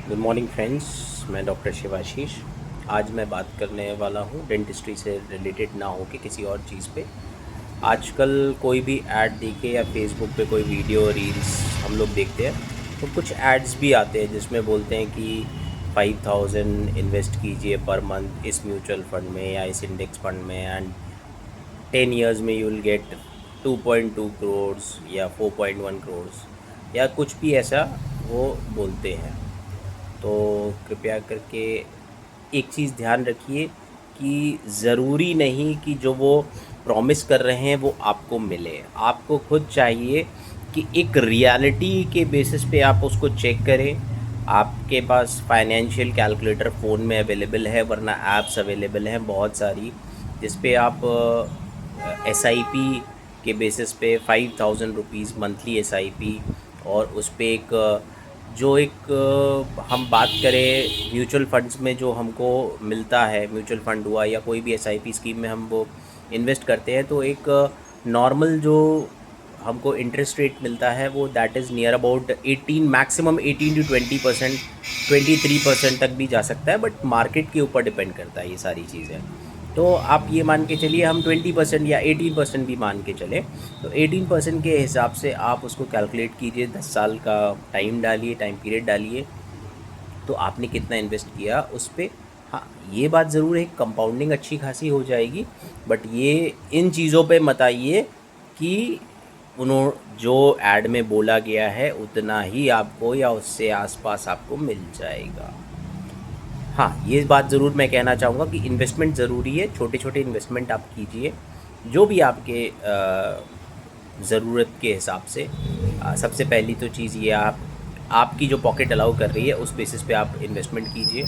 Good morning friends. मैं doctor Shivashish. आज मैं बात करने वाला हूँ डेंटिस्ट्री से रिलेटेड ना हो कि किसी और चीज़ पे। आजकल कोई भी ऐड देखे या फेसबुक पे कोई वीडियो रील्स हम लोग देखते हैं तो कुछ एड्स भी आते हैं जिसमें बोलते हैं कि 5000 इन्वेस्ट कीजिए पर मंथ इस म्यूचुअल फंड में या इस इंडेक्स फंड में एंड 10 ईयर्स में यू विल गेट 2.2 करोड़ या 4.1 करोड़ या कुछ भी ऐसा वो बोलते हैं। तो कृपया करके एक चीज़ ध्यान रखिए कि ज़रूरी नहीं कि जो वो प्रॉमिस कर रहे हैं वो आपको मिले। आपको खुद चाहिए कि एक रियलिटी के बेसिस पे आप उसको चेक करें। आपके पास फाइनेंशियल कैलकुलेटर फ़ोन में अवेलेबल है, वरना ऐप्स अवेलेबल हैं बहुत सारी जिस पे आप एसआईपी के बेसिस पे 5000 रुपीज़ मंथली एसआईपी और उस पे एक जो एक हम बात करें म्यूचुअल फंड्स में जो हमको मिलता है, म्यूचुअल फंड हुआ या कोई भी एसआईपी स्कीम में हम वो इन्वेस्ट करते हैं तो एक नॉर्मल जो हमको इंटरेस्ट रेट मिलता है वो that is near about 18, maximum 18 to 20%, 23% तक भी जा सकता है, बट मार्केट के ऊपर डिपेंड करता है ये सारी चीज़ें। तो आप ये मान के चलिए हम 20% या 18% भी मान के चलें तो 18% के हिसाब से आप उसको कैलकुलेट कीजिए। 10 साल का टाइम डालिए, टाइम पीरियड डालिए, तो आपने कितना इन्वेस्ट किया उस पर। हाँ, ये बात ज़रूर है कंपाउंडिंग अच्छी खासी हो जाएगी, बट ये इन चीज़ों पे मत आइए कि जो ऐड में बोला गया है उतना ही आपको या उससे आसपास आपको मिल जाएगा। हाँ, ये बात ज़रूर मैं कहना चाहूँगा कि इन्वेस्टमेंट ज़रूरी है। छोटे छोटे इन्वेस्टमेंट आप कीजिए जो भी आपके ज़रूरत के हिसाब से। सबसे पहली तो चीज़ ये आपकी जो पॉकेट अलाउ कर रही है उस बेसिस पे आप इन्वेस्टमेंट कीजिए।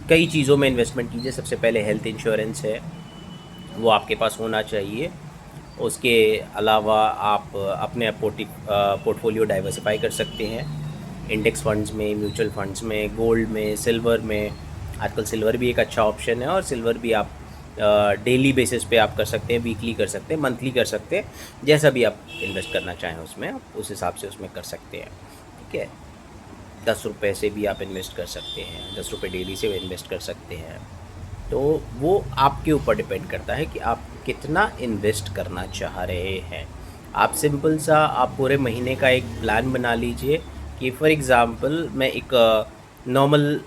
कई चीज़ों में इन्वेस्टमेंट कीजिए। सबसे पहले हेल्थ इंश्योरेंस है, वो आपके पास होना चाहिए। उसके अलावा आप अपने पोर्टफोलियो डाइवर्सिफाई कर सकते हैं इंडेक्स फंड्स में, म्यूचुअल फंड्स में, गोल्ड में, सिल्वर में। आजकल सिल्वर भी एक अच्छा ऑप्शन है और सिल्वर भी आप डेली बेसिस पे आप कर सकते हैं, वीकली कर सकते हैं, मंथली कर सकते हैं, जैसा भी आप इन्वेस्ट करना चाहें उसमें आप उस हिसाब से उसमें कर सकते हैं। ठीक है, 10 रुपये से भी आप इन्वेस्ट कर सकते हैं, 10 रुपये डेली से इन्वेस्ट कर सकते हैं। तो वो आपके ऊपर डिपेंड करता है कि आप कितना इन्वेस्ट करना चाह रहे हैं। आप सिंपल सा आप पूरे महीने का एक प्लान बना लीजिए कि फॉर एग्ज़ाम्पल मैं एक नॉर्मल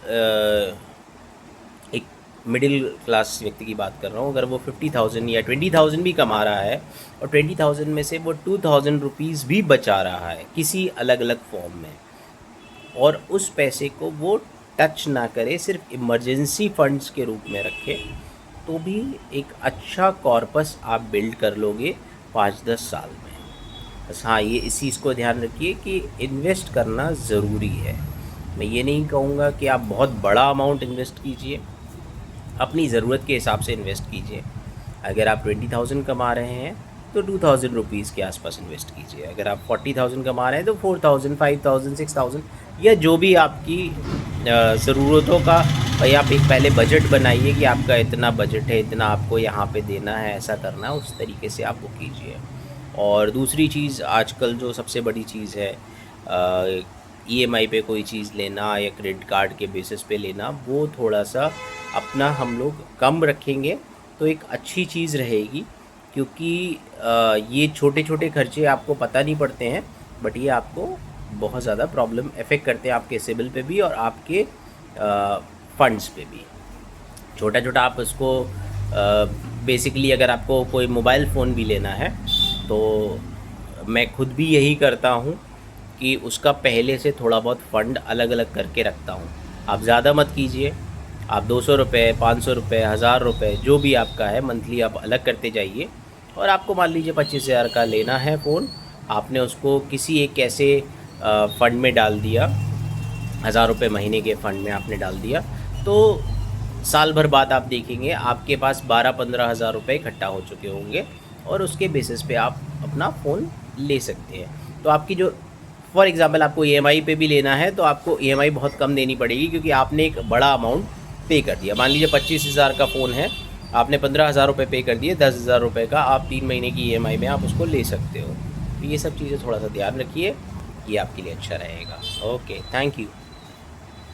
एक मिडिल क्लास व्यक्ति की बात कर रहा हूँ। अगर वो 50,000 या 20,000 भी कमा रहा है और 20,000 में से वो 2,000 रुपीज़ भी बचा रहा है किसी अलग अलग फॉर्म में, और उस पैसे को वो टच ना करे, सिर्फ इमरजेंसी फंड्स के रूप में रखे, तो भी एक अच्छा कॉर्पस आप बिल्ड कर लोगे 5-10 साल में। बस हाँ, ये इस चीज़ को ध्यान रखिए कि इन्वेस्ट करना ज़रूरी है। मैं ये नहीं कहूँगा कि आप बहुत बड़ा अमाउंट इन्वेस्ट कीजिए, अपनी ज़रूरत के हिसाब से इन्वेस्ट कीजिए। अगर आप 20,000 कमा रहे हैं तो 2,000 रुपीज़ के आसपास इन्वेस्ट कीजिए। अगर आप 40,000 कमा रहे हैं तो 4,000, 5,000, 6,000 या जो भी आपकी ज़रूरतों का। भाई आप एक पहले बजट बनाइए कि आपका इतना बजट है, इतना आपको यहाँ पे देना है, ऐसा करना है, उस तरीके से आप वो कीजिए। और दूसरी चीज़, आजकल जो सबसे बड़ी चीज़ है ईएमआई पे कोई चीज़ लेना या क्रेडिट कार्ड के बेसिस पे लेना, वो थोड़ा सा अपना हम लोग कम रखेंगे तो एक अच्छी चीज़ रहेगी। क्योंकि ये छोटे छोटे खर्चे आपको पता नहीं पड़ते हैं, बट ये आपको बहुत ज़्यादा प्रॉब्लम इफ़ेक्ट करते हैं, आपके सिबिल पे भी और आपके फंड्स पे भी। छोटा छोटा आप उसको बेसिकली अगर आपको कोई मोबाइल फ़ोन भी लेना है तो मैं खुद भी यही करता हूँ कि उसका पहले से थोड़ा बहुत फ़ंड अलग अलग करके रखता हूँ। आप ज़्यादा मत कीजिए, आप 200 रुपये, 500 रुपये, 1000 रुपये जो भी आपका है मंथली आप अलग करते जाइए। और आपको मान लीजिए 25,000 का लेना है फ़ोन, आपने उसको किसी एक ऐसे फ़ंड में डाल दिया, 1000 रुपये महीने के फ़ंड में आपने डाल दिया, तो साल भर बाद आप देखेंगे आपके पास 12-15 हज़ार रुपये इकट्ठा हो चुके होंगे और उसके बेसिस पे आप अपना फ़ोन ले सकते हैं। तो आपकी जो फॉर एग्ज़ाम्पल आपको ईएमआई पे भी लेना है तो आपको ईएमआई बहुत कम देनी पड़ेगी, क्योंकि आपने एक बड़ा अमाउंट पे कर दिया। मान लीजिए 25,000 का फ़ोन है, आपने 15,000 रुपये पे कर दिए, 10,000 रुपये का आप 3 महीने की ईएमआई में आप उसको ले सकते हो। तो ये सब चीज़ें थोड़ा सा ध्यान रखिए, ये आपके लिए अच्छा रहेगा। Okay, thank you.